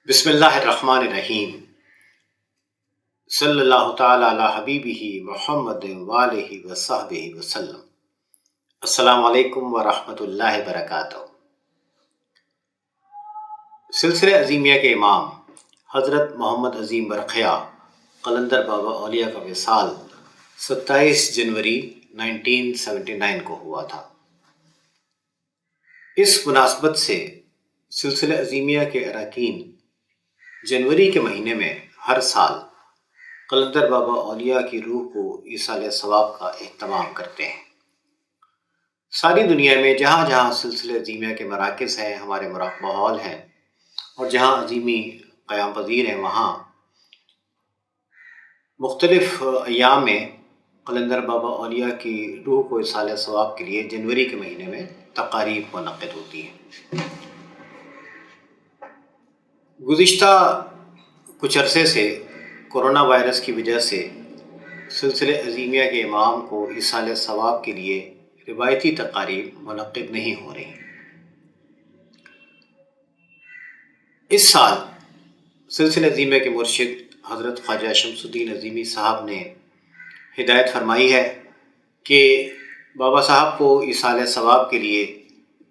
بسم اللہ الرحمن الرحیم صلی اللہ تعالی علی حبیبہ محمد والہ وصحبہ وسلم۔ السلام علیکم ورحمۃ اللہ وبرکاتہ۔ سلسلہ عظیمیہ کے امام حضرت محمد عظیم برقیہ قلندر بابا اولیاء کا وصال 27 جنوری 1979 کو ہوا تھا۔ اس مناسبت سے سلسلہ عظیمیہ کے اراکین جنوری کے مہینے میں ہر سال قلندر بابا اولیاء کی روح کو ایصال ثواب کا اہتمام کرتے ہیں۔ ساری دنیا میں جہاں جہاں سلسلہ عظیمیہ کے مراکز ہیں، ہمارے مراقبہ ہال ہیں، اور جہاں عظیمی قیام پذیر ہیں، وہاں مختلف ایام میں قلندر بابا اولیاء کی روح کو ایصال ثواب کے لیے جنوری کے مہینے میں تقاریب منعقد ہوتی ہیں۔ گزشتہ کچھ عرصے سے کورونا وائرس کی وجہ سے سلسلہ عظیمیہ کے امام کو ایصال ثواب کے لیے روایتی تقاریب منعقد نہیں ہو رہی۔ اس سال سلسلہ عظیمیہ کے مرشد حضرت خواجہ شمس الدین عظیمی صاحب نے ہدایت فرمائی ہے کہ بابا صاحب کو ایصال ثواب کے لیے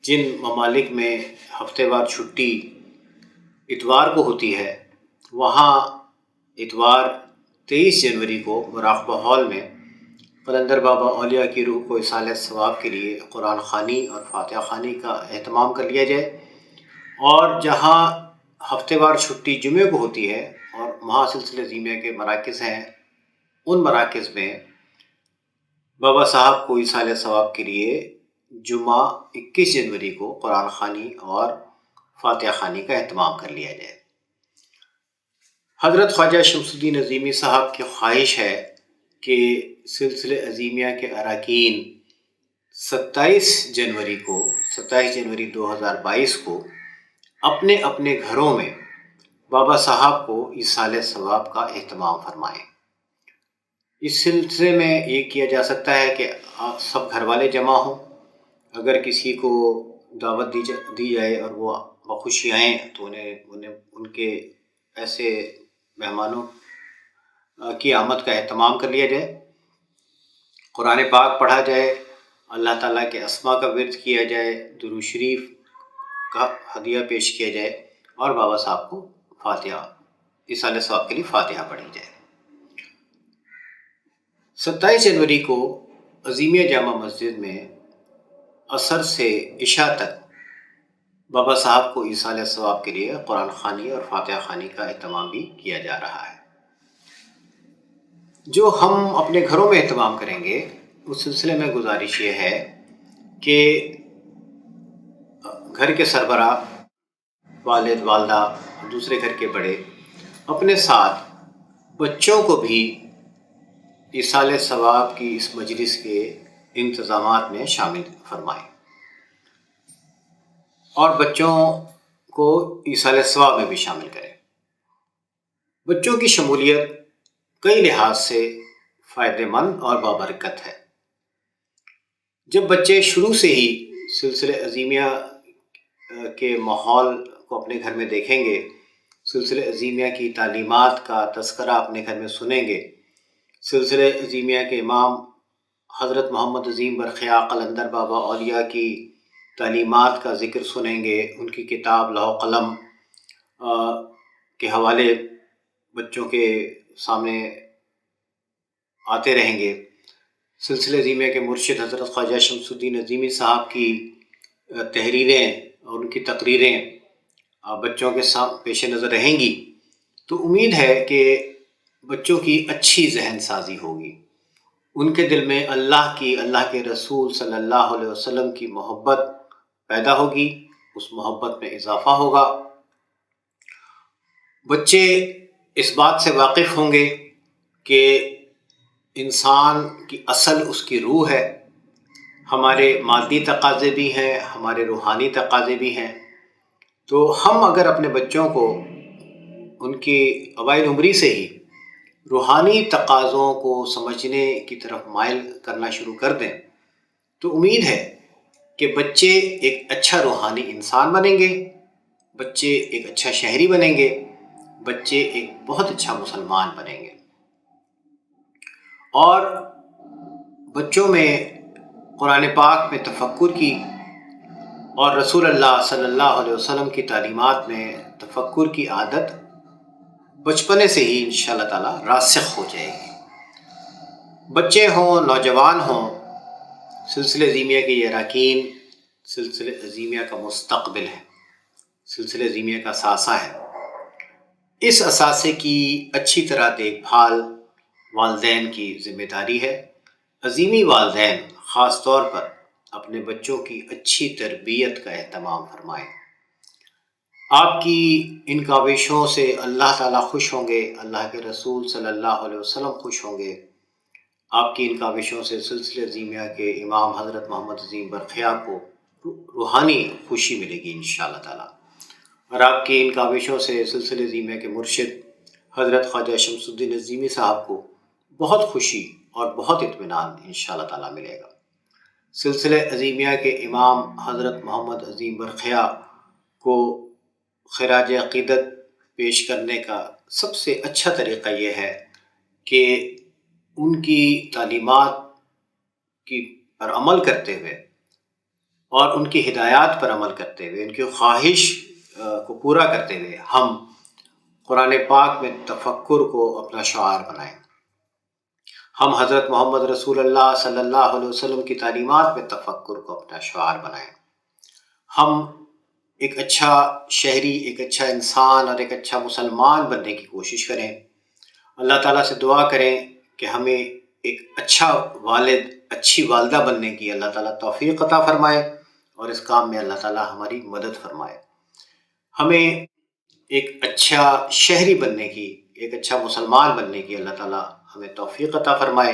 جن ممالک میں ہفتے وار چھٹی اتوار کو ہوتی ہے، وہاں اتوار 23 جنوری کو مراقبہ ہال میں قلندر بابا اولیاء کی روح کو ایصال ثواب کے لیے قرآن خوانی اور فاتحہ خوانی کا اہتمام کر لیا جائے، اور جہاں ہفتے وار چھٹی جمعے کو ہوتی ہے اور وہاں سلسلہ عظیمیہ کے مراکز ہیں، ان مراکز میں بابا صاحب کو ایصال ثواب کے لیے جمعہ 21 جنوری کو قرآن خوانی اور فاتحہ خوانی کا اہتمام کر لیا جائے۔ حضرت خواجہ شمس الدین عظیمی صاحب کی خواہش ہے کہ سلسلہ عظیمیہ کے اراکین 27 جنوری 2022 کو اپنے اپنے گھروں میں بابا صاحب کو ایصال ثواب کا اہتمام فرمائیں۔ اس سلسلے میں یہ کیا جا سکتا ہے کہ آپ سب گھر والے جمع ہوں، اگر کسی کو دعوت دی جائے اور وہ بخوشی آئیں تو انہیں ان کے ایسے مہمانوں کی آمد کا اہتمام کر لیا جائے، قرآن پاک پڑھا جائے، اللہ تعالیٰ کے اسماء کا ورد کیا جائے، درود شریف کا ہدیہ پیش کیا جائے، اور بابا صاحب کو فاتحہ ایصال ثواب کے لیے فاتحہ پڑھی جائے۔ 27 جنوری کو عظیمیہ جامع مسجد میں عصر سے عشاء تک بابا صاحب کو ایصال ثواب کے لیے قرآن خوانی اور فاتحہ خوانی کا اہتمام بھی کیا جا رہا ہے۔ جو ہم اپنے گھروں میں اہتمام کریں گے، اس سلسلے میں گزارش یہ ہے کہ گھر کے سربراہ، والد والدہ، دوسرے گھر کے بڑے اپنے ساتھ بچوں کو بھی ایصال ثواب کی اس مجلس کے انتظامات میں شامل فرمائیں، اور بچوں کو ایصال ثواب میں بھی شامل کریں۔ بچوں کی شمولیت کئی لحاظ سے فائدہ مند اور بابرکت ہے۔ جب بچے شروع سے ہی سلسلہ عظیمیہ کے ماحول کو اپنے گھر میں دیکھیں گے، سلسلہ عظیمیہ کی تعلیمات کا تذکرہ اپنے گھر میں سنیں گے، سلسلہ عظیمیہ کے امام حضرت محمد عظیم برقیہ قلندر بابا اولیاء کی تعلیمات کا ذکر سنیں گے، ان کی کتاب لوح قلم کے حوالے بچوں کے سامنے آتے رہیں گے، سلسلہ عظیمیہ کے مرشد حضرت خواجہ شمس الدین عظیمی صاحب کی تحریریں اور ان کی تقریریں بچوں کے پیش نظر رہیں گی، تو امید ہے کہ بچوں کی اچھی ذہن سازی ہوگی، ان کے دل میں اللہ کے رسول صلی اللہ علیہ وسلم کی محبت پیدا ہوگی، اس محبت میں اضافہ ہوگا۔ بچے اس بات سے واقف ہوں گے کہ انسان کی اصل اس کی روح ہے، ہمارے مادی تقاضے بھی ہیں، ہمارے روحانی تقاضے بھی ہیں، تو ہم اگر اپنے بچوں کو ان کی اوائل عمری سے ہی روحانی تقاضوں کو سمجھنے کی طرف مائل کرنا شروع کر دیں تو امید ہے کہ بچے ایک اچھا روحانی انسان بنیں گے، بچے ایک اچھا شہری بنیں گے، بچے ایک بہت اچھا مسلمان بنیں گے۔ اور بچوں میں قرآن پاک میں تفکر کی اور رسول اللہ صلی اللہ علیہ وسلم کی تعلیمات میں تفکر کی عادت بچپنے سے ہی انشاءاللہ تعالی راسخ ہو جائے گی۔ بچے ہوں، نوجوان ہوں، سلسلہ ازیمیہ کے یہ اراکین سلسلہ ازیمیہ کا مستقبل ہے، سلسلہ ازیمیہ کا اثاثہ ہے۔ اس اثاثے کی اچھی طرح دیکھ بھال والدین کی ذمہ داری ہے۔ عظیمی والدین خاص طور پر اپنے بچوں کی اچھی تربیت کا اہتمام فرمائیں۔ آپ کی ان کاوشوں سے اللہ تعالیٰ خوش ہوں گے، اللہ کے رسول صلی اللہ علیہ وسلم خوش ہوں گے۔ آپ کی ان کاوشوں سے سلسلہ ازیمیہ کے امام حضرت محمد عظیم برقیہ کو روحانی خوشی ملے گی انشاءاللہ تعالیٰ، اور آپ کی ان کاوشوں سے سلسلہ ازیمیہ کے مرشد حضرت خواجہ شمس الدین عظیمی صاحب کو بہت خوشی اور بہت اطمینان انشاءاللہ تعالیٰ ملے گا۔ سلسلہ ازیمیہ کے امام حضرت محمد عظیم برقیہ کو خراج عقیدت پیش کرنے کا سب سے اچھا طریقہ یہ ہے کہ ان کی تعلیمات کی پر عمل کرتے ہوئے اور ان کی ہدایات پر عمل کرتے ہوئے، ان کی خواہش کو پورا کرتے ہوئے ہم قرآن پاک میں تفکر کو اپنا شعار بنائیں، ہم حضرت محمد رسول اللہ صلی اللہ علیہ وسلم کی تعلیمات میں تفکر کو اپنا شعار بنائیں، ہم ایک اچھا شہری، ایک اچھا انسان اور ایک اچھا مسلمان بننے کی کوشش کریں۔ اللہ تعالیٰ سے دعا کریں کہ ہمیں ایک اچھا والد، اچھی والدہ بننے کی اللہ تعالیٰ توفیق عطا فرمائے اور اس کام میں اللہ تعالیٰ ہماری مدد فرمائے۔ ہمیں ایک اچھا شہری بننے کی، ایک اچھا مسلمان بننے کی اللہ تعالیٰ ہمیں توفیق عطا فرمائے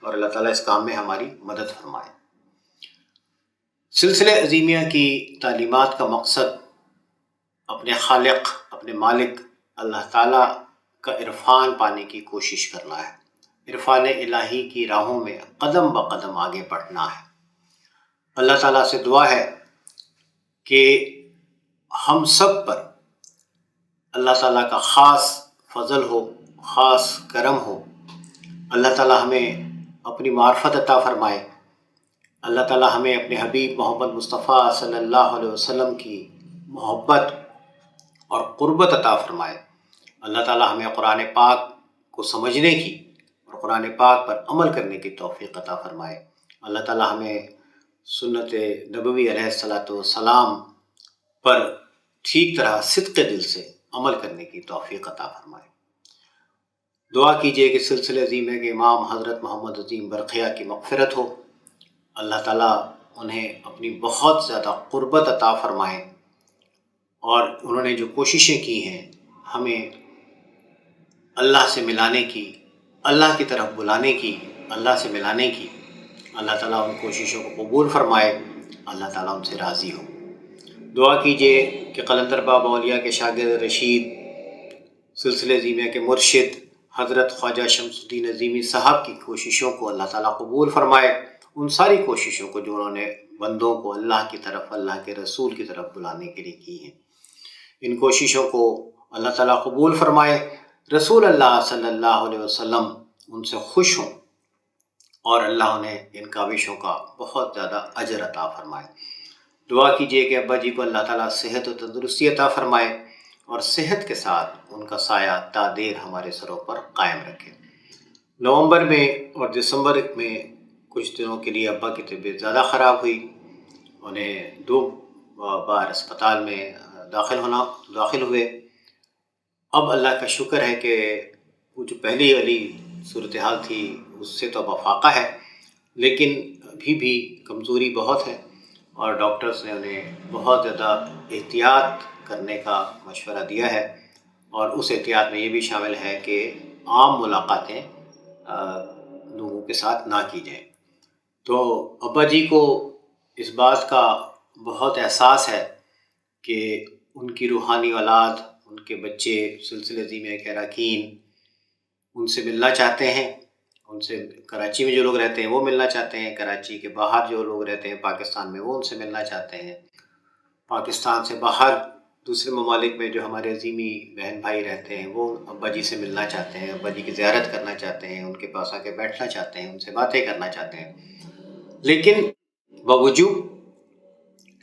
اور اللہ تعالیٰ اس کام میں ہماری مدد فرمائے۔ سلسلہ ازیمیہ کی تعلیمات کا مقصد اپنے خالق، اپنے مالک اللہ تعالیٰ کا عرفان پانے کی کوشش کرنا ہے، عرفان الہی کی راہوں میں قدم بقدم آگے بڑھنا ہے۔ اللہ تعالیٰ سے دعا ہے کہ ہم سب پر اللہ تعالیٰ کا خاص فضل ہو، خاص کرم ہو، اللہ تعالیٰ ہمیں اپنی معرفت عطا فرمائے، اللہ تعالیٰ ہمیں اپنے حبیب محمد مصطفیٰ صلی اللہ علیہ وسلم کی محبت اور قربت عطا فرمائے، اللہ تعالیٰ ہمیں قرآن پاک کو سمجھنے کی اور قرآن پاک پر عمل کرنے کی توفیق عطا فرمائے، اللہ تعالیٰ ہمیں سنت نبوی علیہ الصلاۃ والسلام پر ٹھیک طرح صدق دل سے عمل کرنے کی توفیق عطا فرمائے۔ دعا کیجئے کہ سلسلہ ازیمیہ کے امام حضرت محمد عظیم برقیہ کی مغفرت ہو، اللہ تعالیٰ انہیں اپنی بہت زیادہ قربت عطا فرمائے، اور انہوں نے جو کوششیں کی ہیں ہمیں اللہ سے ملانے کی، اللہ کی طرف بلانے کی، اللہ سے ملانے کی، اللہ تعالیٰ ان کوششوں کو قبول فرمائے، اللہ تعالیٰ ان سے راضی ہو۔ دعا کیجئے کہ قلندر بابا اولیاء کے شاگرد رشید، سلسلہ ازیمیہ کے مرشد حضرت خواجہ شمس الدین عظیمی صاحب کی کوششوں کو اللہ تعالیٰ قبول فرمائے، ان ساری کوششوں کو جو انہوں نے بندوں کو اللہ کی طرف، اللہ کے رسول کی طرف بلانے کے لیے کی ہیں، ان کوششوں کو اللہ تعالیٰ قبول فرمائے، رسول اللہ صلی اللہ علیہ وسلم ان سے خوش ہوں اور اللہ انہیں ان کاوشوں کا بہت زیادہ اجر عطا فرمائے۔ دعا کیجئے کہ ابا جی کو اللہ تعالیٰ صحت و تندرستی عطا فرمائے اور صحت کے ساتھ ان کا سایہ تا دیر ہمارے سروں پر قائم رکھے۔ نومبر میں اور دسمبر میں کچھ دنوں کے لیے ابا کی طبیعت زیادہ خراب ہوئی، انہیں 2 بار اسپتال میں داخل ہوئے۔ اب اللہ کا شکر ہے کہ وہ جو پہلی والی صورتحال تھی اس سے تو اب افاقہ ہے، لیکن ابھی بھی کمزوری بہت ہے اور ڈاکٹرز نے انہیں بہت زیادہ احتیاط کرنے کا مشورہ دیا ہے، اور اس احتیاط میں یہ بھی شامل ہے کہ عام ملاقاتیں لوگوں کے ساتھ نہ کی جائیں۔ تو ابا جی کو اس بات کا بہت احساس ہے کہ ان کی روحانی اولاد، ان کے بچے سلسلہ ازیمیہ کے اراکین ان سے ملنا چاہتے ہیں، ان سے کراچی میں جو لوگ رہتے ہیں وہ ملنا چاہتے ہیں، کراچی کے باہر جو لوگ رہتے ہیں پاکستان میں وہ ان سے ملنا چاہتے ہیں، پاکستان سے باہر دوسرے ممالک میں جو ہمارے عظیمی بہن بھائی رہتے ہیں وہ ابا جی سے ملنا چاہتے ہیں، ابا جی کی زیارت کرنا چاہتے ہیں، ان کے پاس آ کے بیٹھنا چاہتے ہیں، ان سے باتیں کرنا چاہتے ہیں، لیکن باوجود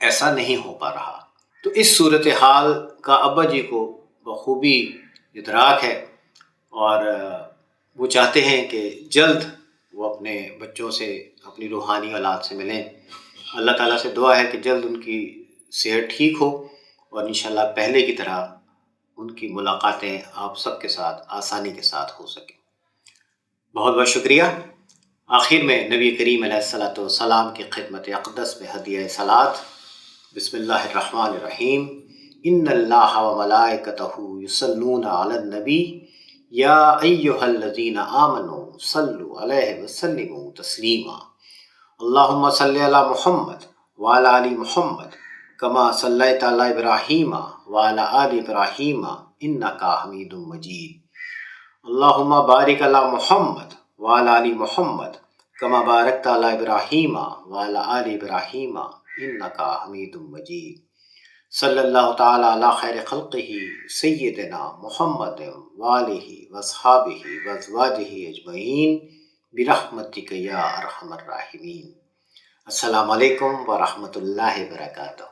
ایسا نہیں ہو پا رہا۔ تو اس صورتحال کا ابا جی کو بخوبی ادراک ہے، اور وہ چاہتے ہیں کہ جلد وہ اپنے بچوں سے، اپنی روحانی اولاد سے ملیں۔ اللہ تعالیٰ سے دعا ہے کہ جلد ان کی صحت ٹھیک ہو اور انشاءاللہ پہلے کی طرح ان کی ملاقاتیں آپ سب کے ساتھ آسانی کے ساتھ ہو سکیں۔ بہت بہت شکریہ۔ آخر میں نبی کریم علیہ الصلاۃ والسلام کی خدمت اقدس میں ہدیہ صلات۔ بسم اللہ الرحمن الرحیم۔ ان اللہ وملائکتہ یصلون علی النبی یا ایھا الذین آمنوا صلوا علیہ وسلموا تسلیما۔ اللہم صلی علی محمد وعلی آل محمد کما صلیت علی ابراہیم وعلی آل ابراہیم انک حمید مجید۔ اللہم بارک علی محمد وعلی آل محمد کما بارکت علی ابراہیم وعلی آل ابراہیم انک حمید مجید۔ صلی اللہ تعالی علی خیر خلقہ سیدنا محمد وآلہ واصحابہ وازواجہ اجمعین برحمتک یا ارحم الراحمین۔ السلام علیکم ورحمۃ اللہ وبرکاتہ۔